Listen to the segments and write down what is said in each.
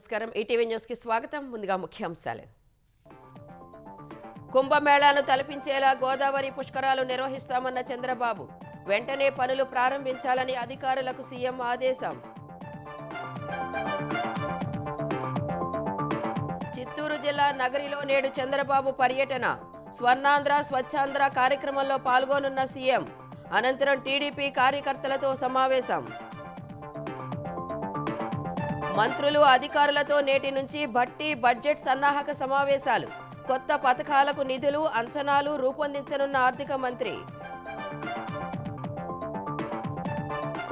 నమస్కారం. ఈటీవీ న్యూస్కి స్వాగతం. ముందుగా ముఖ్యాంశాలు. కుంభమేళాను తలపించేలా గోదావరి పుష్కరాలు నిర్వహిస్తామన్న చంద్రబాబు. వెంటనే పనులు ప్రారంభించాలని అధికారులకు సీఎం ఆదేశం. చిత్తూరు జిల్లా నగరిలో నేడు చంద్రబాబు పర్యటన. స్వర్ణాంధ్ర స్వచ్ఛాంధ్ర కార్యక్రమంలో పాల్గొనున్న సీఎం. అనంతరం టీడీపీ కార్యకర్తలతో సమావేశం. మంత్రులు అధికారులతో నేటి నుంచి భట్టి బడ్జెట్ సన్నాహక సమావేశాలు. కొత్త పథకాలకు నిధులు అంచనాలు రూపొందించనున్న ఆర్థిక మంత్రి.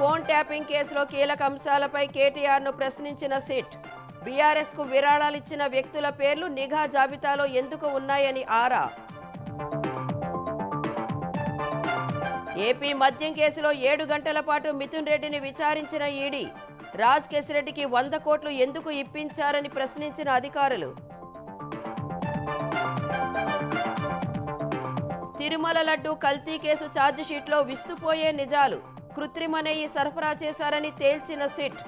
ఫోన్ ట్యాపింగ్ కేసులో కీలక అంశాలపై కేటీఆర్ను ప్రశ్నించిన సిట్. బీఆర్ఎస్కు విరాళాలిచ్చిన వ్యక్తుల పేర్లు నిఘా జాబితాలో ఎందుకు ఉన్నాయని ఆరా. ఏపీ మద్యం కేసులో 7 గంటల పాటు మిథున్ రెడ్డిని విచారించిన ఈడీ. రాజ్ కేసిరెడ్డికి 100 కోట్లు ఎందుకు ఇప్పించారని ప్రశ్నించిన అధికారులు. తిరుమల లడ్డు కల్తీ కేసు ఛార్జిషీట్లో విస్తుపోయే నిజాలు. కృత్రిమ నెయ్యి సరఫరా చేశారని తేల్చిన సిట్.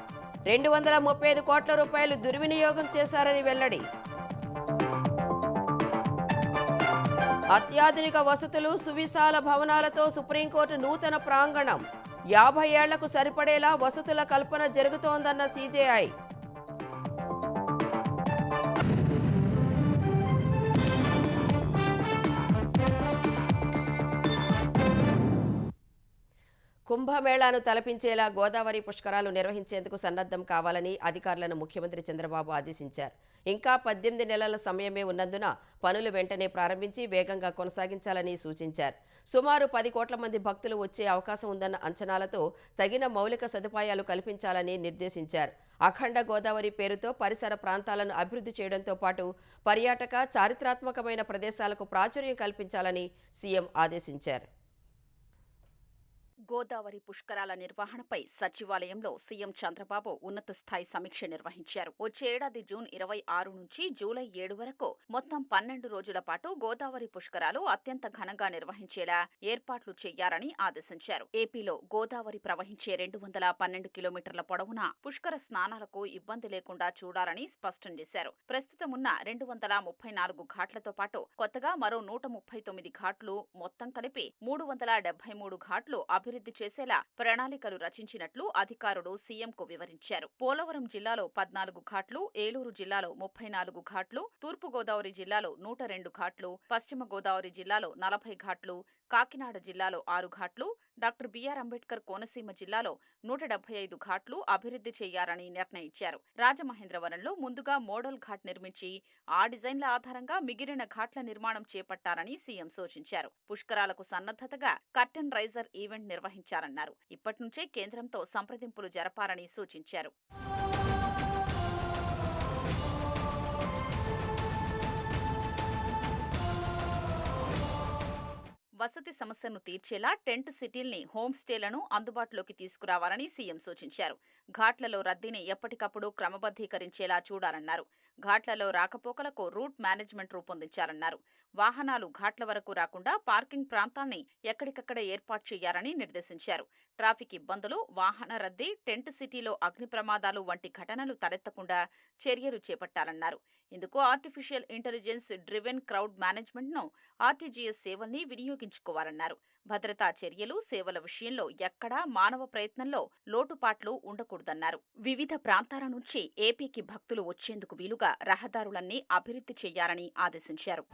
235 కోట్ల రూపాయలు దుర్వినియోగం చేశారని వెల్లడి. అత్యాధునిక వసతులు సువిశాల భవనాలతో సుప్రీంకోర్టు నూతన ప్రాంగణం. 50 ఏళ్లకు సరిపడేలా వసతుల కల్పన జరుగుతోందన్న సీజేఐ. కుంభమేళాను తలపించేలా గోదావరి పుష్కరాలు నిర్వహించేందుకు సన్నద్ధం కావాలని అధికారులను ముఖ్యమంత్రి చంద్రబాబు ఆదేశించారు. ఇంకా 18 నెలల సమయమే ఉన్నందున పనులు వెంటనే ప్రారంభించి వేగంగా కొనసాగించాలని సూచించారు. సుమారు 10 కోట్ల మంది భక్తులు వచ్చే అవకాశం ఉందన్న అంచనాలతో తగిన మౌలిక సదుపాయాలు కల్పించాలని నిర్దేశించారు. అఖండ గోదావరి పేరుతో పరిసర ప్రాంతాలను అభివృద్ధి చేయడంతో పాటు పర్యాటక చారిత్రాత్మకమైన ప్రదేశాలకు ప్రాచుర్యం కల్పించాలని సీఎం ఆదేశించారు. గోదావరి పుష్కరాల నిర్వహణపై సచివాలయంలో సీఎం చంద్రబాబు ఉన్నత స్థాయి సమీక్ష నిర్వహించారు. వచ్చే ఏడాది జూన్ 26 నుంచి జూలై 7 వరకు మొత్తం 12 రోజుల పాటు గోదావరి పుష్కరాలు అత్యంత ఘనంగా నిర్వహించేలా ఏర్పాట్లు చేయాలని ఆదేశించారు. ఏపీలో గోదావరి ప్రవహించే 212 కిలోమీటర్ల పొడవునా పుష్కర స్నానాలకు ఇబ్బంది లేకుండా చూడాలని స్పష్టం చేశారు. ప్రస్తుతం ఉన్న 234 ఘాట్లతో పాటు కొత్తగా మరో 139 ఘాట్లు మొత్తం కలిపి 373 ఘాట్లు అభివృద్ధి చేసేలా ప్రణాళికలు రచించినట్లు అధికారులు సీఎంకు వివరించారు. పోలవరం జిల్లాలో 14 ఘాట్లు, ఏలూరు జిల్లాలో 34 ఘాట్లు, తూర్పుగోదావరి జిల్లాలో 102 ఘాట్లు, పశ్చిమ గోదావరి జిల్లాలో 40 ఘాట్లు, కాకినాడ జిల్లాలో 6 ఘాట్లు, డాక్టర్ బిఆర్ అంబేద్కర్ కోనసీమ జిల్లాలో 175 ఘాట్లు అభివృద్ధి చేయాలని నిర్ణయించారు. రాజమహేంద్రవరంలో ముందుగా మోడల్ ఘాట్ నిర్మించి ఆ డిజైన్ల ఆధారంగా మిగిలిన ఘాట్ల నిర్మాణం చేపట్టాలని సీఎం సూచించారు. పుష్కరాలకు సన్నద్ధతగా కర్టెన్ రైజర్ ఈవెంట్ నిర్వహించారన్నారు. ఇప్పటి నుంచే కేంద్రంతో సంప్రదింపులు జరపాలని సూచించారు. వసతి సమస్యను తీర్చేలా టెంట్ సిటీల్ని హోమ్ స్టేలను అందుబాటులోకి తీసుకురావాలని సీఎం సూచించారు. ఘాట్లలో రద్దీని ఎప్పటికప్పుడు క్రమబద్ధీకరించేలా చూడాలన్నారు. ఘాట్లలో రాకపోకలకు రూట్ మేనేజ్మెంట్ రూపొందించాలన్నారు. వాహనాలు ఘాట్ల వరకు రాకుండా పార్కింగ్ ప్రాంతాల్ని ఎక్కడికక్కడ ఏర్పాటు చేయాలని నిర్దేశించారు. ట్రాఫిక్ ఇబ్బందులు, వాహన రద్దీ, టెంట్ సిటీలో అగ్ని ప్రమాదాలు వంటి ఘటనలు తలెత్తకుండా చర్యలు చేపట్టాలన్నారు. ఇందుకు ఆర్టిఫిషియల్ ఇంటెలిజెన్స్ డ్రివెన్ క్రౌడ్ మేనేజ్మెంట్ను, ఆర్టీజీఎస్ సేవల్ని వినియోగించుకోవాలన్నారు. భద్రతా చర్యలు, సేవల విషయంలో ఎక్కడా మానవ ప్రయత్నంలో లోటుపాట్లు ఉండకూడదన్నారు. వివిధ ప్రాంతాల నుంచి ఏపీకి భక్తులు వచ్చేందుకు వీలుగా రహదారులన్నీ అభివృద్ధి చేయాలని ఆదేశించారు.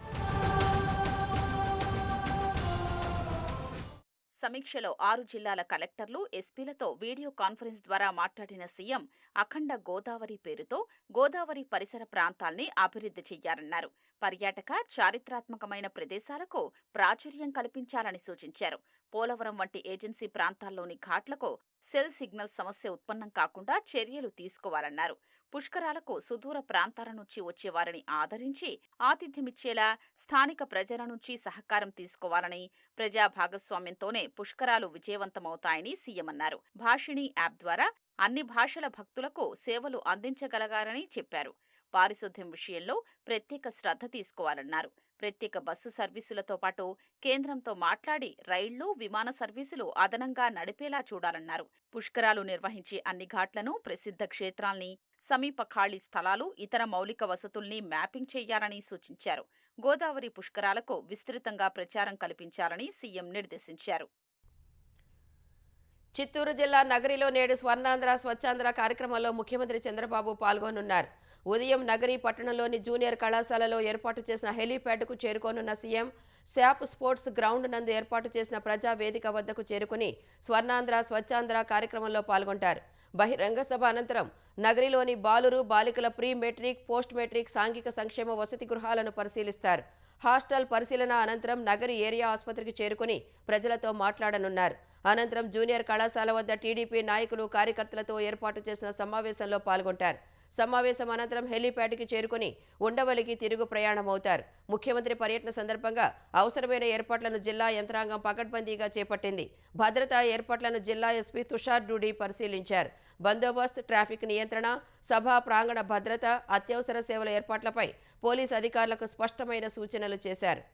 సమీక్షలో 6 జిల్లాల కలెక్టర్లు, ఎస్పీలతో వీడియో కాన్ఫరెన్స్ ద్వారా మాట్లాడిన సీఎం అఖండ గోదావరి పేరుతో గోదావరి పరిసర ప్రాంతాల్ని అభివృద్ధి చెయ్యాలన్నారు. పర్యాటక చారిత్రాత్మకమైన ప్రదేశాలకు ప్రాచుర్యం కల్పించాలని సూచించారు. పోలవరం వంటి ఏజెన్సీ ప్రాంతాల్లోని ఘాట్లకు సెల్ సిగ్నల్ సమస్య ఉత్పన్నం కాకుండా చర్యలు తీసుకోవాలన్నారు. పుష్కరాలకు సుదూర ప్రాంతాల నుంచి వచ్చేవారిని ఆదరించి ఆతిథ్యమిచ్చేలా స్థానిక ప్రజల నుంచి సహకారం తీసుకోవాలని, ప్రజా భాగస్వామ్యంతోనే పుష్కరాలు విజయవంతమవుతాయని సీఎం అన్నారు. భాషిణి యాప్ ద్వారా అన్ని భాషల భక్తులకు సేవలు అందించగలగాలని చెప్పారు. పారిశుద్ధ్యం విషయంలో ప్రత్యేక శ్రద్ధ తీసుకోవాలన్నారు. ప్రత్యేక బస్సు సర్వీసులతో పాటు కేంద్రంతో మాట్లాడి రైళ్లు, విమాన సర్వీసులు అదనంగా నడిపేలా చూడాలన్నారు. పుష్కరాలు నిర్వహించే అన్ని ఘాట్లను, ప్రసిద్ధ క్షేత్రాల్ని, సమీప ఖాళీ స్థలాలు, ఇతర మౌలిక వసతుల్ని మ్యాపింగ్ చేయాలని సూచించారు. గోదావరి పుష్కరాలకు విస్తృతంగా ప్రచారం కల్పించాలని సీఎం నిర్దేశించారు. చిత్తూరు జిల్లా నగరిలో నేడు స్వర్ణాంధ్ర స్వచ్ఛాంధ్ర కార్యక్రమంలో ముఖ్యమంత్రి చంద్రబాబు పాల్గొనున్నారు. ఉదయం నగరి పట్టణంలోని జూనియర్ కళాశాలలో ఏర్పాటు చేసిన హెలీప్యాడ్కు చేరుకోనున్న సీఎం శాప్ స్పోర్ట్స్ గ్రౌండ్ నందు ఏర్పాటు చేసిన ప్రజా వేదిక వద్దకు చేరుకుని స్వర్ణాంధ్ర స్వచ్ఛాంధ్ర కార్యక్రమంలో పాల్గొంటారు. బహిరంగ సభ అనంతరం నగరిలోని బాలురు, బాలికల ప్రీ మెట్రిక్, పోస్ట్ మెట్రిక్ సాంఘిక సంక్షేమ వసతి గృహాలను పరిశీలిస్తారు. హాస్టల్ పరిశీలన అనంతరం నగరి ఏరియా ఆసుపత్రికి చేరుకుని ప్రజలతో మాట్లాడనున్నారు. అనంతరం జూనియర్ కళాశాల వద్ద టీడీపీ నాయకులు, కార్యకర్తలతో ఏర్పాటు చేసిన సమావేశంలో పాల్గొంటారు. సమావేశం అనంతరం హెలీప్యాడ్కి చేరుకుని ఉండవల్లికి తిరుగు ప్రయాణమవుతారు. ముఖ్యమంత్రి పర్యటన సందర్భంగా అవసరమైన ఏర్పాట్లను జిల్లా యంత్రాంగం పకడ్బందీగా చేపట్టింది. భద్రతా ఏర్పాట్లను జిల్లా ఎస్పీ తుషార్ డూడి పరిశీలించారు. బందోబస్తు, ట్రాఫిక్ నియంత్రణ, సభా ప్రాంగణ భద్రత, అత్యవసర సేవల ఏర్పాట్లపై పోలీసు అధికారులకు స్పష్టమైన సూచనలు చేశారు.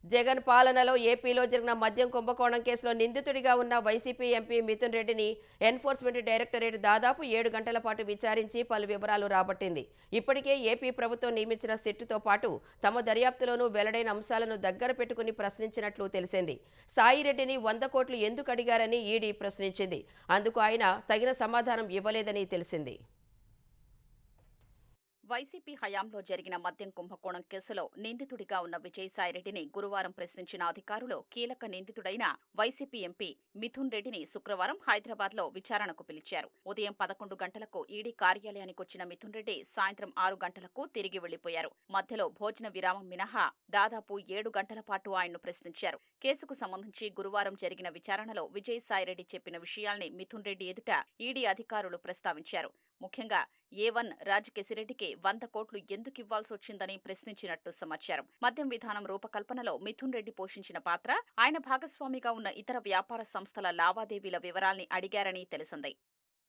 జగన్ పాలనలో ఏపీలో జరిగిన మద్యం కుంభకోణం కేసులో నిందితుడిగా ఉన్న వైసీపీ ఎంపీ మిథున్ రెడ్డిని ఎన్ఫోర్స్మెంట్ డైరెక్టరేట్ దాదాపు 7 గంటల పాటు విచారించి పలు వివరాలు రాబట్టింది. ఇప్పటికే ఏపీ ప్రభుత్వం నియమించిన సిట్టుతో పాటు తమ దర్యాప్తులోనూ వెల్లడైన అంశాలను దగ్గర పెట్టుకుని ప్రశ్నించినట్లు తెలిసింది. సాయిరెడ్డిని 100 కోట్లు ఎందుకు అడిగారని ఈడీ ప్రశ్నించింది. అందుకు ఆయన తగిన సమాధానం ఇవ్వలేదని తెలిసింది. వైసీపీ హయాంలో జరిగిన మద్యం కుంభకోణం కేసులో నిందితుడిగా ఉన్న విజయసాయిరెడ్డిని గురువారం ప్రశ్నించిన అధికారులు కీలక నిందితుడైన వైసీపీ ఎంపీ మిథున్ రెడ్డిని శుక్రవారం హైదరాబాద్లో విచారణకు పిలిచారు. ఉదయం 11 గంటలకు ఈడీ కార్యాలయానికి వచ్చిన మిథున్ రెడ్డి సాయంత్రం 6 గంటలకు తిరిగి వెళ్లిపోయారు. మధ్యలో భోజన విరామం మినహా దాదాపు 7 గంటల పాటు ఆయన్ను ప్రశ్నించారు. కేసుకు సంబంధించి గురువారం జరిగిన విచారణలో విజయసాయిరెడ్డి చెప్పిన విషయాల్ని మిథున్ రెడ్డి ఎదుట ఈడీ అధికారులు ప్రస్తావించారు. ముఖ్యంగా A1 రాజకేశిరెడ్డికి 100 కోట్లు ఎందుకు ఇవ్వాల్సి వచ్చిందని ప్రశ్నించినట్టు సమాచారం. మద్యం విధానం రూపకల్పనలో మిథున్ రెడ్డి పోషించిన పాత్ర, ఆయన భాగస్వామిగా ఉన్న ఇతర వ్యాపార సంస్థల లావాదేవీల వివరాల్ని అడిగారని తెలిసింది.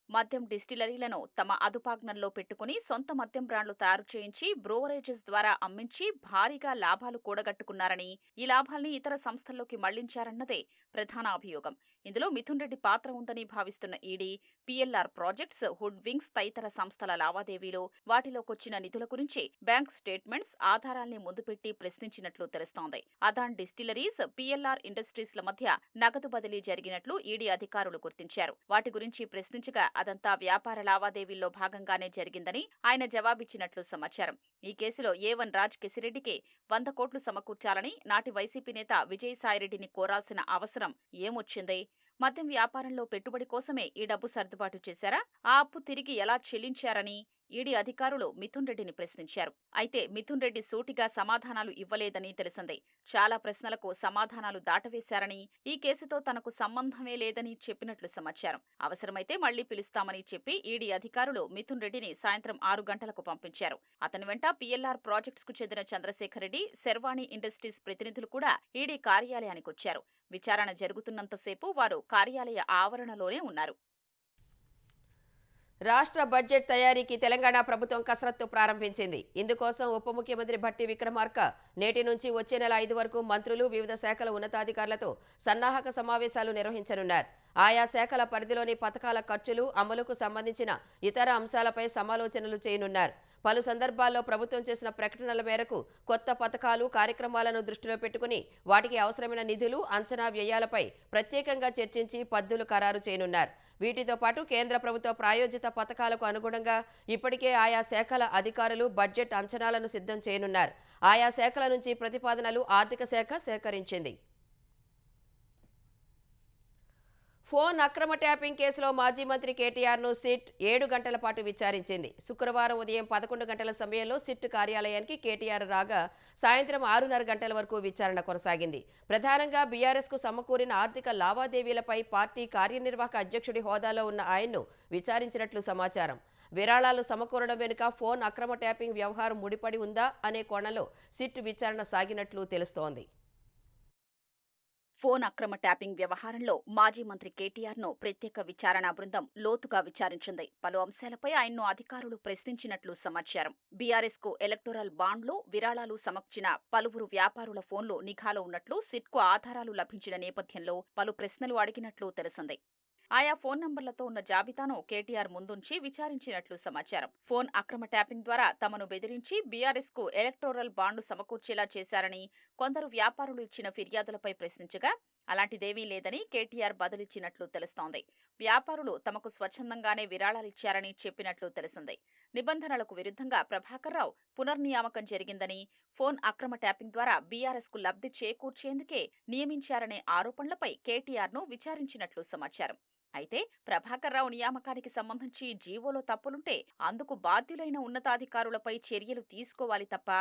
మద్యం డిస్టిలరీలను తమ అదుపాజ్ఞంలో పెట్టుకుని సొంత మద్యం బ్రాండ్లు తయారు చేయించి బ్రూవరేజెస్ ద్వారా అమ్మించి భారీగా లాభాలు కూడగట్టుకున్నారని, ఈ లాభాల్ని ఇతర సంస్థల్లోకి మళ్లించారన్నదే ప్రధాన అభియోగం. ఇందులో మిథున్ రెడ్డి పాత్ర ఉందని భావిస్తున్న ED PLR projects, hood wings తదితర సంస్థల లావాదేవీలు, వాటిలోకొచ్చిన నిధుల గురించి బ్యాంక్ స్టేట్మెంట్స్, ఆధారాల్ని ముందుపెట్టి ప్రశ్నించినట్లు తెలుస్తోంది. అదాన్ డిస్టిలరీస్, PLR ఇండస్ట్రీస్ల మధ్య నగదు బదిలీ జరిగినట్లు ఈడీ అధికారులు గుర్తించారు. వాటి గురించి ప్రశ్నించగా అదంతా వ్యాపార లావాదేవీల్లో భాగంగానే జరిగిందని ఆయన జవాబిచ్చినట్లు సమాచారం. ఈ కేసులో A1 రాజకేశిరెడ్డికి 100 కోట్లు సమకూర్చాలని నాటి వైసీపీ నేత విజయసాయిరెడ్డిని కోరాల్సిన అవసరం ఏమొచ్చింది? మద్యం వ్యాపారంలో పెట్టుబడి కోసమే ఈ డబ్బు సర్దుబాటు చేశారా? ఆ అప్పు తిరిగి ఎలా చెల్లించారని ఈడీ అధికారులు మిథున్ రెడ్డిని ప్రశ్నించారు. అయితే మిథున్ రెడ్డి సూటిగా సమాధానాలు ఇవ్వలేదని తెలిసింది. చాలా ప్రశ్నలకు సమాధానాలు దాటవేశారని, ఈ కేసుతో తనకు సంబంధమే లేదని చెప్పినట్లు సమాచారం. అవసరమైతే మళ్లీ పిలుస్తామని చెప్పి ఈడీ అధికారులు మిథున్ రెడ్డిని సాయంత్రం 6 గంటలకు పంపించారు. అతని వెంట PLR ప్రాజెక్ట్స్ కు చెందిన చంద్రశేఖర్ రెడ్డి, శర్వాణి ఇండస్ట్రీస్ ప్రతినిధులు కూడా ఈడీ కార్యాలయానికొచ్చారు. విచారణ జరుగుతున్నంతసేపు వారు కార్యాలయ ఆవరణలోనే ఉన్నారు. రాష్ట్ర బడ్జెట్ తయారీకి తెలంగాణ ప్రభుత్వం కసరత్తు ప్రారంభించింది. ఇందుకోసం ఉప ముఖ్యమంత్రి భట్టి విక్రమార్క నేటి నుంచి వచ్చే నెల 5 వరకు మంత్రులు, వివిధ శాఖల ఉన్నతాధికారులతో సన్నాహక సమావేశాలు నిర్వహించనున్నారు. ఆయా శాఖల పరిధిలోని పథకాల ఖర్చులు, అమలుకు సంబంధించిన ఇతర అంశాలపై సమాలోచనలు చేయనున్నారు. పలు సందర్భాల్లో ప్రభుత్వం చేసిన ప్రకటనల మేరకు కొత్త పథకాలు, కార్యక్రమాలను దృష్టిలో పెట్టుకుని వాటికి అవసరమైన నిధులు, అంచనా వ్యయాలపై ప్రత్యేకంగా చర్చించి పద్దులు ఖరారు చేయనున్నారు. వీటితో పాటు కేంద్ర ప్రభుత్వ ప్రాయోజిత పథకాలకు అనుగుణంగా ఇప్పటికే ఆయా శాఖల అధికారులు బడ్జెట్ అంచనాలను సిద్ధం చేయనున్నారు. ఆయా శాఖల నుంచి ప్రతిపాదనలు ఆర్థిక శాఖ సేకరించింది. ఫోన్ అక్రమ ట్యాపింగ్ కేసులో మాజీ మంత్రి కేటీఆర్ను సిట్ 7 గంటల పాటు విచారించింది. శుక్రవారం ఉదయం 11 గంటల సమయంలో సిట్ కార్యాలయానికి కేటీఆర్ రాగా సాయంత్రం 6:30 గంటల వరకు విచారణ కొనసాగింది. ప్రధానంగా బీఆర్ఎస్కు సమకూరిన ఆర్థిక లావాదేవీలపై పార్టీ కార్యనిర్వాహక అధ్యక్షుడి హోదాలో ఉన్న ఆయన్ను విచారించినట్లు సమాచారం. విరాళాలు సమకూరడం వెనుక ఫోన్ అక్రమ ట్యాపింగ్ వ్యవహారం ముడిపడి ఉందా అనే కోణంలో సిట్ విచారణ సాగినట్లు తెలుస్తోంది. ఫోన్ అక్రమ ట్యాపింగ్ వ్యవహారంలో మాజీ మంత్రి కేటీఆర్ను ప్రత్యేక విచారణా బృందం లోతుగా విచారించింది. పలు అంశాలపై ఆయన్ను అధికారులు ప్రశ్నించినట్లు సమాచారం. బీఆర్ఎస్కు ఎలక్టోరల్ బాండ్లు, విరాళాలు సమర్పించిన పలువురు వ్యాపారుల ఫోన్లు నిఘాలో ఉన్నట్లు సిట్కు ఆధారాలు లభించిన నేపథ్యంలో పలు ప్రశ్నలు అడిగినట్లు తెలిసింది. ఆయా ఫోన్ నంబర్లతో ఉన్న జాబితాను కేటీఆర్ ముందుంచి విచారించినట్లు సమాచారం. ఫోన్ అక్రమ ట్యాపింగ్ ద్వారా తమను బెదిరించి బీఆర్ఎస్కు ఎలక్టోరల్ బాండ్లు సమకూర్చేలా చేశారని కొందరు వ్యాపారులు ఇచ్చిన ఫిర్యాదులపై ప్రశ్నించగా అలాంటిదేమీ లేదని కేటీఆర్ బదులిచ్చినట్లు తెలుస్తోంది. వ్యాపారులు తమకు స్వచ్ఛందంగానే విరాళాలిచ్చారని చెప్పినట్లు తెలిసింది. నిబంధనలకు విరుద్ధంగా ప్రభాకర్ రావు పునర్నియామకం జరిగిందని, ఫోన్ అక్రమ ట్యాపింగ్ ద్వారా బీఆర్ఎస్కు లబ్ధి చేకూర్చేందుకే నియమించారనే ఆరోపణలపై కేటీఆర్ను విచారించినట్లు సమాచారం. అయితే ప్రభాకర్ రావు నియామకానికి సంబంధించి జీవోలో తప్పులుంటే అందుకు బాధ్యులైన ఉన్నతాధికారులపై చర్యలు తీసుకోవాలి తప్ప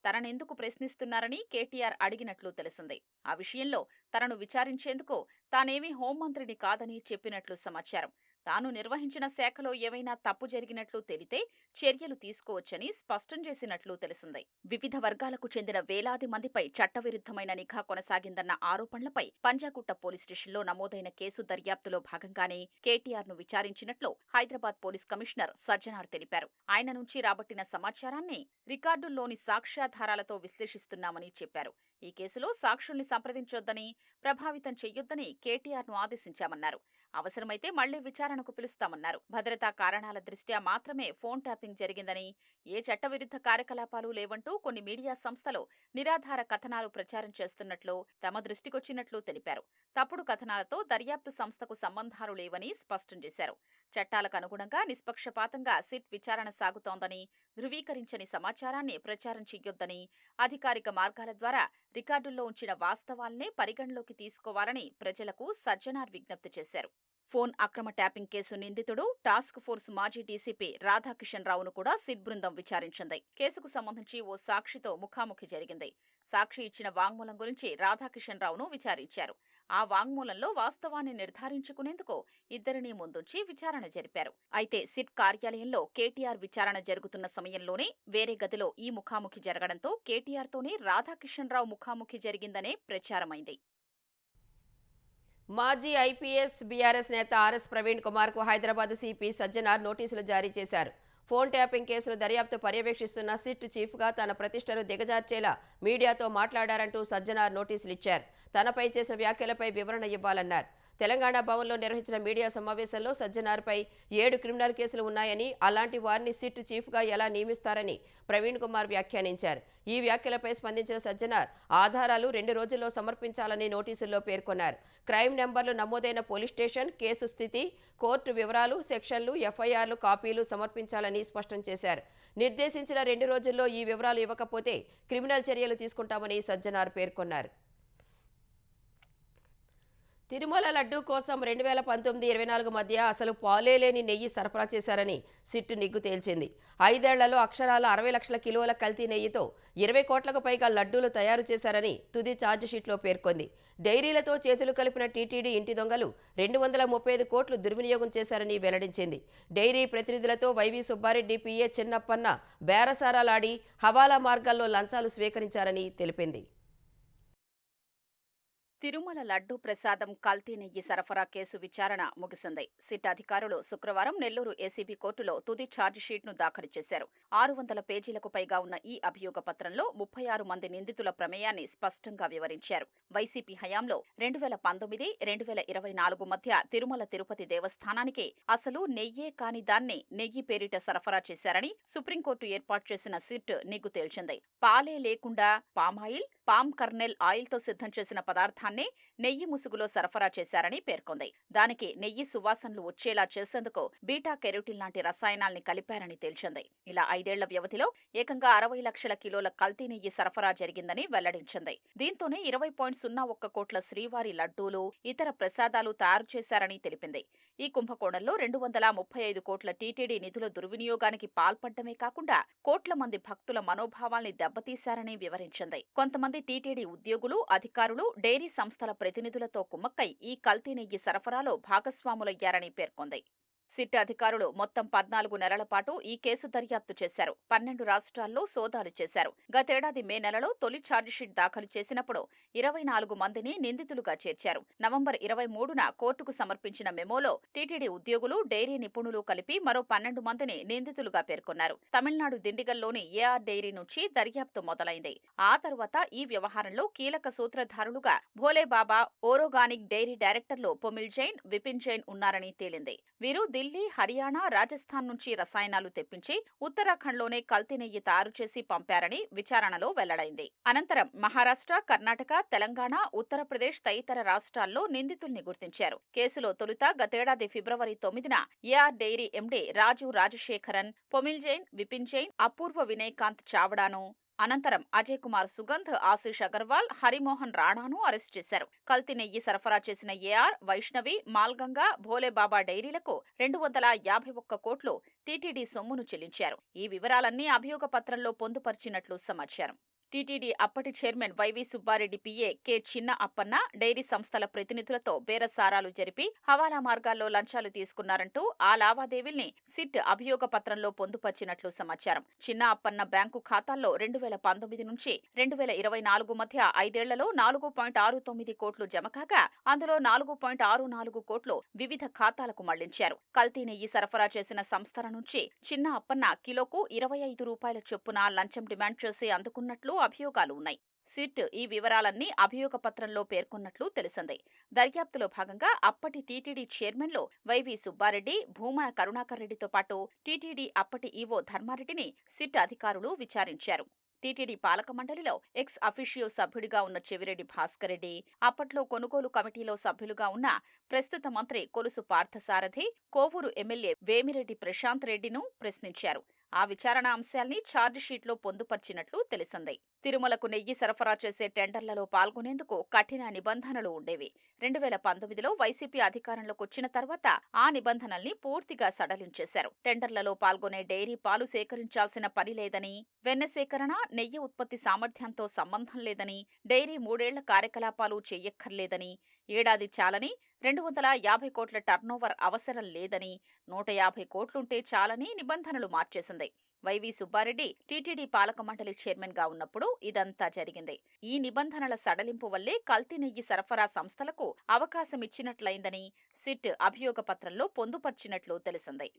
తననెందుకు ప్రశ్నిస్తున్నారని కేటీఆర్ అడిగినట్లు తెలిసింది. ఆ విషయంలో తనను విచారించేందుకు తానేమీ హోంమంత్రిని కాదని చెప్పినట్లు సమాచారం. తాను నిర్వహించిన శాఖలో ఏవైనా తప్పు జరిగినట్లు తెలితే చర్యలు తీసుకోవచ్చని స్పష్టం చేసినట్లు తెలిసింది. వివిధ వర్గాలకు చెందిన వేలాది మందిపై చట్టవిరుద్ధమైన నిఘా కొనసాగిందన్న ఆరోపణలపై పంజాగుట్ట పోలీస్ స్టేషన్లో నమోదైన కేసు దర్యాప్తులో భాగంగానే కేటీఆర్ను విచారించినట్లు హైదరాబాద్ పోలీస్ కమిషనర్ సజ్జనార్ తెలిపారు. ఆయన నుంచి రాబట్టిన సమాచారాన్ని రికార్డుల్లోని సాక్ష్యాధారాలతో విశ్లేషిస్తున్నామని చెప్పారు. ఈ కేసులో సాక్షుల్ని సంప్రదించొద్దని, ప్రభావితం చెయ్యొద్దని కేటీఆర్ను ఆదేశించామన్నారు. అవసరమైతే మళ్లీ విచారణకు పిలుస్తామన్నారు. భద్రతా కారణాల దృష్ట్యా మాత్రమే ఫోన్ ట్యాపింగ్ జరిగిందని, ఏ చట్టవిరుద్ధ కార్యకలాపాలు లేవంటూ కొన్ని మీడియా సంస్థలు నిరాధార కథనాలు ప్రచారం చేస్తున్నట్లు తమ దృష్టికొచ్చినట్లు తెలిపారు. తప్పుడు కథనాలతో దర్యాప్తు సంస్థకు సంబంధాలు లేవని స్పష్టం చేశారు. చట్టాలకు అనుగుణంగా నిష్పక్షపాతంగా సిట్ విచారణ సాగుతోందని, ధృవీకరించని సమాచారాన్ని ప్రచారం చెయ్యొద్దని, అధికారిక మార్గాల ద్వారా రికార్డుల్లో ఉంచిన వాస్తవాల్నే పరిగణలోకి తీసుకోవాలని ప్రజలకు సజ్జనార్ విజ్ఞప్తి చేశారు. ఫోన్ అక్రమ ట్యాపింగ్ కేసు నిందితుడు టాస్క్ ఫోర్స్ మాజీ డీసీపీ రాధాకిషన్ రావును కూడా సిట్ బృందం విచారించింది. కేసుకు సంబంధించి ఓ సాక్షితో ముఖాముఖి జరిగింది. సాక్షి ఇచ్చిన వాంగ్మూలం గురించి రాధాకిషన్ రావును విచారించారు. ఆ వాంగ్మూలంలో వాస్తవాన్ని నిర్ధారించుకునేందుకు ఇద్దరినీ ముందుంచి విచారణ జరిపారు. అయితే సిట్ కార్యాలయంలో కేటీఆర్ విచారణ జరుగుతున్న సమయంలోనే వేరే గదిలో ఈ ముఖాముఖి జరగడంతో కేటీఆర్తోనే రాధాకిషన్ రావు ముఖాముఖి జరిగిందనే ప్రచారమైంది. మాజీ ఐపీఎస్ బీఆర్ఎస్ నేత ఆర్ఎస్ ప్రవీణ్ కుమార్కు హైదరాబాద్ సిపి సజ్జనార్ నోటీసులు జారీ చేశారు. ఫోన్ ట్యాపింగ్ కేసును దర్యాప్తు పర్యవేక్షిస్తున్న సిట్ చీఫ్గా తన ప్రతిష్టను దిగజార్చేలా మీడియాతో మాట్లాడారంటూ సజ్జనార్ నోటీసులు ఇచ్చారు. తనపై చేసిన వ్యాఖ్యలపై వివరణ ఇవ్వాలన్నారు. తెలంగాణ భవన్లో నిర్వహించిన మీడియా సమావేశంలో సజ్జనార్పై 7 క్రిమినల్ కేసులు ఉన్నాయని, అలాంటి వారిని సిట్ చీఫ్గా ఎలా నియమిస్తారని ప్రవీణ్ కుమార్ వ్యాఖ్యానించారు. ఈ వ్యాఖ్యలపై స్పందించిన సజ్జనార్ ఆధారాలు 2 రోజుల్లో సమర్పించాలని నోటీసుల్లో పేర్కొన్నారు. క్రైమ్ నెంబర్లు నమోదైన పోలీస్ స్టేషన్, కేసు స్థితి, కోర్టు వివరాలు, సెక్షన్లు, ఎఫ్ఐఆర్లు కాపీలు సమర్పించాలని స్పష్టం చేశారు. నిర్దేశించిన 2 రోజుల్లో ఈ వివరాలు ఇవ్వకపోతే క్రిమినల్ చర్యలు తీసుకుంటామని సజ్జనార్ పేర్కొన్నారు. తిరుమల లడ్డూ కోసం 2019-24 మధ్య అసలు పాలే లేని నెయ్యి సరఫరా చేశారని సిట్ నిగ్గు తేల్చింది. 5 ఏళ్లలో అక్షరాల 60 లక్షల కిలోల కల్తీ నెయ్యితో 20 కోట్లకు పైగా లడ్డూలు తయారు చేశారని తుది ఛార్జిషీట్లో పేర్కొంది. డైరీలతో చేతులు కలిపిన టీటీడీ ఇంటి దొంగలు 235 కోట్లు దుర్వినియోగం చేశారని వెల్లడించింది. డైరీ ప్రతినిధులతో వైవి సుబ్బారెడ్డి, పిఏ చిన్నప్పన్న బేరసారాలాడి హవాలా మార్గాల్లో లంచాలు స్వీకరించారని తెలిపింది. తిరుమల లడ్డూ ప్రసాదం కల్తీ నెయ్యి సరఫరా కేసు విచారణ ముగిసింది. సిట్ అధికారులు శుక్రవారం నెల్లూరు ఏసీబీ కోర్టులో తుది ఛార్జిషీట్ను దాఖలు చేశారు. 600 పేజీలకు పైగా ఉన్న ఈ అభియోగ పత్రంలో 36 మంది నిందితుల ప్రమేయాన్ని స్పష్టంగా వివరించారు. వైసీపీ హయాంలో 2019-2024 మధ్య తిరుమల తిరుపతి దేవస్థానానికి అసలు నెయ్యే కాని దాన్ని నెయ్యి పేరిట సరఫరా చేశారని సుప్రీంకోర్టు ఏర్పాటు చేసిన సిట్ నిగ్గు తేల్చింది. పాలే లేకుండా పామాయిల్, పామ్ కర్నెల్ ఆయిల్తో సిద్ధం చేసిన పదార్థాన్నే నెయ్యి ముసుగులో సరఫరా చేశారని పేర్కొంది. దానికి నెయ్యి సువాసనలు వచ్చేలా చేసేందుకు బీటా కెరోటిన్ లాంటి రసాయనాల్ని కలిపారని తేల్చింది. ఇలా 5 ఏళ్ల వ్యవధిలో ఏకంగా 60 లక్షల కిలోల కల్తీ నెయ్యి సరఫరా జరిగిందని వెల్లడించింది. దీంతోనే 20.01 కోట్ల శ్రీవారి లడ్డూలు, ఇతర ప్రసాదాలు తయారు చేశారని తెలిపింది. ఈ కుంభకోణంలో 235 కోట్ల టీటీడీ నిధుల దుర్వినియోగానికి పాల్పడ్డమే కాకుండా కోట్ల మంది భక్తుల మనోభావాల్ని దెబ్బతీశారని వివరించింది. కొంతమంది టీటీడీ ఉద్యోగులు, అధికారులు, డైరీ సంస్థల ప్రతినిధులతో కుమ్మక్కై ఈ కల్తీ నెయ్యి సరఫరాలో భాగస్వాములయ్యారని పేర్కొంది. సిట్ అధికారులు మొత్తం 14 నెలల పాటు ఈ కేసు దర్యాప్తు చేశారు. 12 రాష్ట్రాల్లో సోదాలు చేశారు. గతేడాది మే నెలలో తొలి ఛార్జిషీట్ దాఖలు చేసినప్పుడు 24 మందిని నిందితులుగా చేర్చారు. నవంబర్ 23న కోర్టుకు సమర్పించిన మెమోలో టీటీడీ ఉద్యోగులు, డైరీ నిపుణులు కలిపి మరో 12 మందిని నిందితులుగా పేర్కొన్నారు. తమిళనాడు దిండిగల్లోని ఏఆర్ డైరీ నుంచి దర్యాప్తు మొదలైంది. ఆ తర్వాత ఈ వ్యవహారంలో కీలక సూత్రధారులుగా భోలేబాబా, ఓరోగానిక్ డైరీ డైరెక్టర్లు పొమిల్ జైన్, విపిన్ జైన్ ఉన్నారని తేలింది. వీరు ఢిల్లీ, హర్యానా, రాజస్థాన్ నుంచి రసాయనాలు తెప్పించి ఉత్తరాఖండ్లోనే కల్తీ నెయ్యి తయారు చేసి పంపారని విచారణలో వెల్లడైంది. అనంతరం మహారాష్ట్ర, కర్ణాటక, తెలంగాణ, ఉత్తరప్రదేశ్ తదితర రాష్ట్రాల్లో నిందితుల్ని గుర్తించారు. కేసులో తొలుత గతేడాది ఫిబ్రవరి 9న ఏఆర్ డైరీ ఎండీ రాజు రాజశేఖరన్, పొమిల్ జైన్, విపిన్ జైన్, అపూర్వ వినయకాంత్ చావడాను, అనంతరం అజయ్ కుమార్ సుగంధ్, ఆశీష్ అగర్వాల్, హరిమోహన్ రాణాను అరెస్టు చేశారు. కల్తీ నెయ్యి సరఫరా చేసిన ఏఆర్, వైష్ణవి, మాల్గంగా, భోలేబాబా డైరీలకు 251 కోట్లు టీటీడీ సొమ్మును చెల్లించారు. ఈ వివరాలన్నీ అభియోగ పత్రంలో పొందుపర్చినట్లు సమాచారం. టీటీడీ అప్పటి chairman YV Subbareddy PA K Chinna Appanna dairy సంస్థల ప్రతినిధులతో బేరసారాలు జరిపి హవాలా మార్గాల్లో లంచాలు తీసుకున్నారంటూ ఆ లావాదేవీల్ని సిట్ అభియోగ పత్రంలో పొందుపర్చినట్లు సమాచారం. చిన్న అప్పన్న బ్యాంకు ఖాతాల్లో 2019 నుంచి 2024 మధ్య 5 ఏళ్లలో 4.69 కోట్లు జమ కాగా అందులో 4.64 కోట్లు వివిధ ఖాతాలకు మళ్లించారు. కల్తీ నెయ్యి సరఫరా చేసిన సంస్థల నుంచి చిన్న అప్పన్న కిలోకు 25 రూపాయల చొప్పున లంచం డిమాండ్ చేసి అందుకున్నట్లు అభియోగాలు ఉన్నాయి. సిట్ ఈ వివరాలన్నీ అభియోగ పత్రంలో పేర్కొన్నట్లు తెలిసింది. దర్యాప్తులో భాగంగా అప్పటి టీటీడీ చైర్మన్లు వైవి సుబ్బారెడ్డి, భూమన కరుణాకర్ రెడ్డితో పాటు టీటీడీ అప్పటి ఈవో ధర్మారెడ్డిని సిట్ అధికారులు విచారించారు. టీటీడీ పాలక మండలిలో ఎక్స్ అఫీషియో సభ్యుడిగా ఉన్న చెవిరెడ్డి భాస్కర్ రెడ్డి, అప్పట్లో కొనుగోలు కమిటీలో సభ్యులుగా ఉన్న ప్రస్తుత మంత్రి కొలుసు పార్థసారథి, కోవూరు ఎమ్మెల్యే వేమిరెడ్డి ప్రశాంత్ రెడ్డిను ప్రశ్నించారు. ఆ విచారణ అంశాల్ని ఛార్జిషీట్లో పొందుపర్చినట్లు తెలిసింది. తిరుమలకు నెయ్యి సరఫరా చేసే టెండర్లలో పాల్గొనేందుకు కఠిన నిబంధనలు ఉండేవి. 2019లో వైసీపీ అధికారంలోకి వచ్చిన తర్వాత ఆ నిబంధనల్ని పూర్తిగా సడలించేశారు. టెండర్లలో పాల్గొనే డైరీ పాలు సేకరించాల్సిన పని లేదని, వెన్న సేకరణ, నెయ్యి ఉత్పత్తి సామర్థ్యంతో సంబంధం లేదని, డైరీ 3 ఏళ్ల కార్యకలాపాలు చెయ్యక్కర్లేదని, ఏడాది చాలని 250 కోట్ల టర్నోవర్ అవసరం లేదని, 150 కోట్లుంటే చాలని నిబంధనలు మార్చేసింది. వైవి సుబ్బారెడ్డి టీటీడీ పాలక మండలి చైర్మన్ గా ఉన్నప్పుడు ఇదంతా జరిగింది. ఈ నిబంధనల సడలింపు వల్లే కల్తీ నెయ్యి సరఫరా సంస్థలకు అవకాశమిచ్చినట్లయిందని సిట్ అభియోగ పత్రంలో పొందుపర్చినట్లు తెలిసింది.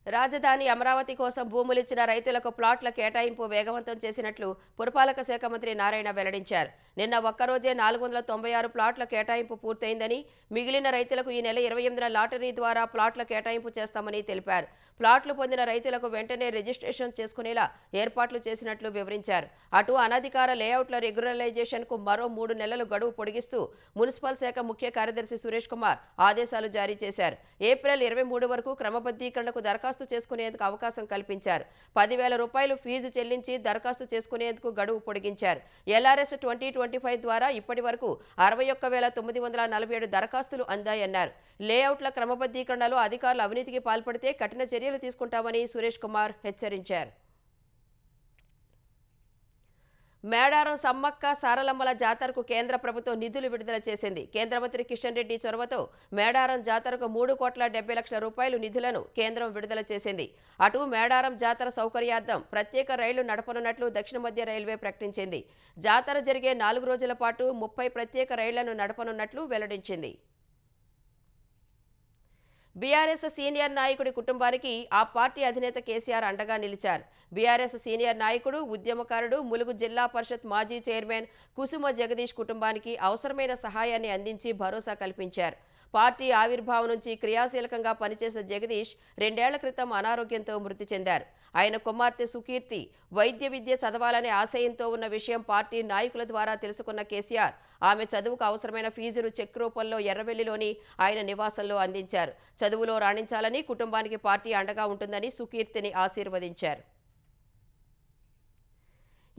రాజధాని అమరావతి కోసం భూములిచ్చిన రైతులకు ప్లాట్ల కేటాయింపు వేగవంతం చేసినట్లు పురపాలక శాఖ మంత్రి నారాయణ వెల్లడించారు. నిన్న ఒక్కరోజే 496 ప్లాట్ల కేటాయింపు పూర్తయిందని, మిగిలిన రైతులకు ఈ నెల 28న లాటరీ ద్వారా ప్లాట్ల కేటాయింపు చేస్తామని తెలిపారు. ప్లాట్లు పొందిన రైతులకు వెంటనే రిజిస్ట్రేషన్ చేసుకునేలా ఏర్పాట్లు చేసినట్లు వివరించారు. అటు అనధికార లేఅవుట్ల రెగ్యులరైజేషన్కు మరో 3 నెలలు గడువు పొడిగిస్తూ మున్సిపల్ శాఖ ముఖ్య కార్యదర్శి సురేష్ కుమార్ ఆదేశాలు జారీ చేశారు. ఏప్రిల్ 23 వరకు క్రమబద్ధీకరణకు దరఖాస్తు చేసుకునేందుకు అవకాశం కల్పించారు. 10,000 రూపాయలు ఫీజు చెల్లించి దరఖాస్తు చేసుకునేందుకు గడువు పొడిగించారు. ఎల్ఆర్ఎస్ 2025 ద్వారా ఇప్పటి వరకు 61,947 దరఖాస్తులు అందాయన్నారు. లేఅవుట్ల క్రమబద్ధీకరణలో అధికారులు అవినీతికి పాల్పడితే కఠిన చర్యలు తీసుకుంటామని సురేష్ కుమార్ హెచ్చరించారు. మేడారం సమ్మక్క సారలమ్మల జాతరకు కేంద్ర ప్రభుత్వం నిధులు విడుదల చేసింది. కేంద్ర మంత్రి కిషన్ రెడ్డి చొరవతో మేడారం జాతరకు 3,70,00,000 రూపాయలు నిధులను కేంద్రం విడుదల చేసింది. అటు మేడారం జాతర సౌకర్యార్థం ప్రత్యేక రైళ్లు నడపనున్నట్లు దక్షిణ మధ్య రైల్వే ప్రకటించింది. జాతర జరిగే 4 రోజుల పాటు 30 ప్రత్యేక రైళ్లను నడపనున్నట్లు వెల్లడించింది. బీఆర్ఎస్ సీనియర్ నాయకుడి కుటుంబానికి ఆ పార్టీ అధినేత కేసీఆర్ అండగా నిలిచారు. బీఆర్ఎస్ సీనియర్ నాయకుడు, ఉద్యమకారుడు, ములుగు జిల్లా పరిషత్ మాజీ చైర్మన్ కుసుమ జగదీష్ కుటుంబానికి అవసరమైన సహాయాన్ని అందించి భరోసా కల్పించారు. పార్టీ ఆవిర్భావం నుంచి క్రియాశీలకంగా పనిచేసిన జగదీష్ 2 ఏళ్ల క్రితం అనారోగ్యంతో మృతి చెందారు. ఆయన కుమార్తె సుకీర్తి వైద్య విద్య చదవాలనే ఆశయంతో ఉన్న విషయం పార్టీ నాయకుల ద్వారా తెలుసుకున్న కేసీఆర్ ఆమె చదువుకు అవసరమైన ఫీజును చెక్ రూపంలో ఎర్రవెల్లిలోని ఆయన నివాసంలో అందించారు. చదువులో రాణించాలని, కుటుంబానికి పార్టీ అండగా ఉంటుందని సుకీర్తిని ఆశీర్వదించారు.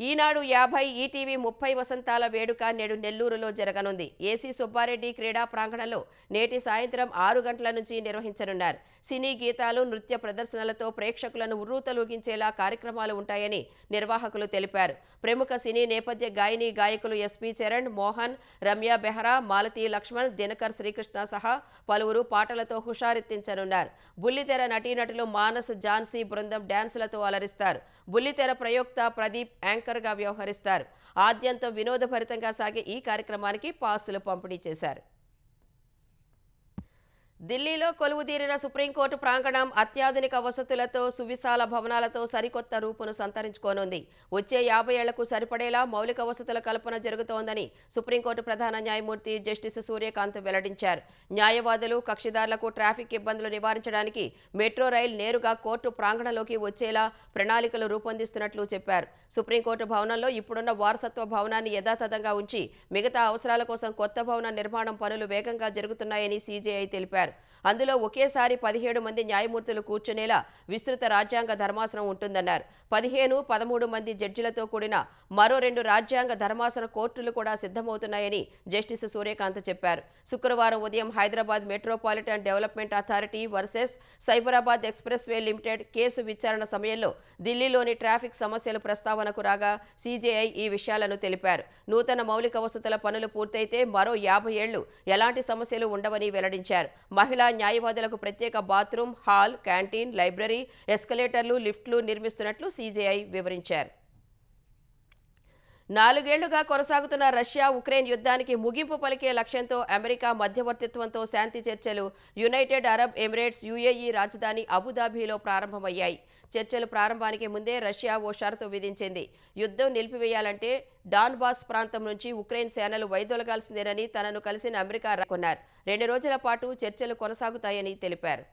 ఈనాడు 50, ఈటీవీ 30 వసంతాల వేడుక నేడు నెల్లూరులో జరగనుంది. ఏసీ సుబ్బారెడ్డి క్రీడా ప్రాంగణంలో నేటి సాయంత్రం 6 గంటల నుంచి నిర్వహించనున్నారు. సినీ గీతాలు, నృత్య ప్రదర్శనలతో ప్రేక్షకులను ఉర్రూతలూగించేలా కార్యక్రమాలు ఉంటాయని నిర్వాహకులు తెలిపారు. ప్రముఖ సినీ నేపథ్య గాయని గాయకులు ఎస్పీ చరణ్, మోహన్, రమ్య బెహ్రా, మాలతీ లక్ష్మణ్, దినకర్ శ్రీకృష్ణ సహా పలువురు పాటలతో హుషారెత్తించనున్నారు. బుల్లితెర నటీనటులు మానస్, ఝాన్సీ బృందం డ్యాన్సులతో అలరిస్తారు. బుల్లితెర ప్రయోక్త ప్రదీప్ యాంకర్గా వ్యవహరిస్తారు. ఆద్యంతం వినోదభరితంగా సాగే ఈ కార్యక్రమానికి పాసులు పంపిణీ చేశారు. ఢిల్లీలో కొలువుదీరిన సుప్రీంకోర్టు ప్రాంగణం అత్యాధునిక వసతులతో, సువిశాల భవనాలతో సరికొత్త రూపును సంతరించుకోనుంది. వచ్చే 50 ఏళ్లకు సరిపడేలా మౌలిక వసతుల కల్పన జరుగుతోందని సుప్రీంకోర్టు ప్రధాన న్యాయమూర్తి జస్టిస్ సూర్యకాంత్ వెల్లడించారు. న్యాయవాదులు, కక్షిదారులకు ట్రాఫిక్ ఇబ్బందులు నివారించడానికి మెట్రో రైలు నేరుగా కోర్టు ప్రాంగణంలోకి వచ్చేలా ప్రణాళికలు రూపొందిస్తున్నట్లు చెప్పారు. సుప్రీంకోర్టు భవనంలో ఇప్పుడున్న వారసత్వ భవనాన్ని యథాతథంగా ఉంచి మిగతా అవసరాల కోసం కొత్త భవన నిర్మాణం పనులు వేగంగా జరుగుతున్నాయని సీజేఐ తెలిపారు. అందులో ఒకేసారి 17 మంది న్యాయమూర్తులు కూర్చునేలా విస్తృత రాజ్యాంగ ధర్మాసనం ఉంటుందన్నారు. 15, 13 మంది జడ్జిలతో కూడిన మరో 2 రాజ్యాంగ ధర్మాసన కోర్టులు కూడా సిద్ధమవుతున్నాయని జస్టిస్ సూర్యకాంత్ చెప్పారు. శుక్రవారం ఉదయం Hyderabad metropolitan development authority versus Cyberabad express way limited case విచారణ సమయంలో ఢిల్లీలోని ట్రాఫిక్ సమస్యలు ప్రస్తావనకు రాగా సీజేఐ ఈ విషయాలను తెలిపారు. నూతన మౌలిక వసతుల పనులు పూర్తయితే మరో 50 ఏళ్లు ఎలాంటి సమస్యలు ఉండవని వెల్లడించారు. మహిళా న్యాయవాదులకు ప్రత్యేక బాత్రూమ్, హాల్, క్యాంటీన్, లైబ్రరీ, ఎస్కలేటర్లు, లిఫ్ట్లు నిర్మిస్తున్నట్లు సీజేఐ వివరించారు. 4 ఏళ్లుగా కొనసాగుతున్న రష్యా ఉక్రెయిన్ యుద్ధానికి ముగింపు పలికే లక్ష్యంతో అమెరికా మధ్యవర్తిత్వంతో శాంతి చర్చలు యునైటెడ్ అరబ్ ఎమిరేట్స్ యుఏఈ రాజధాని అబుదాబిలో ప్రారంభమయ్యాయి. చర్చలు ప్రారంభానికి ముందే రష్యా ఓ షరతు విధించింది. యుద్ధం నిలిపివేయాలంటే డాన్బాస్ ప్రాంతం నుంచి ఉక్రెయిన్ సేనలు వైదొలగాల్సిందేనని తనను కలిసిన అమెరికా కొన్నారు. 2 రోజుల పాటు చర్చలు కొనసాగుతాయని తెలిపారు.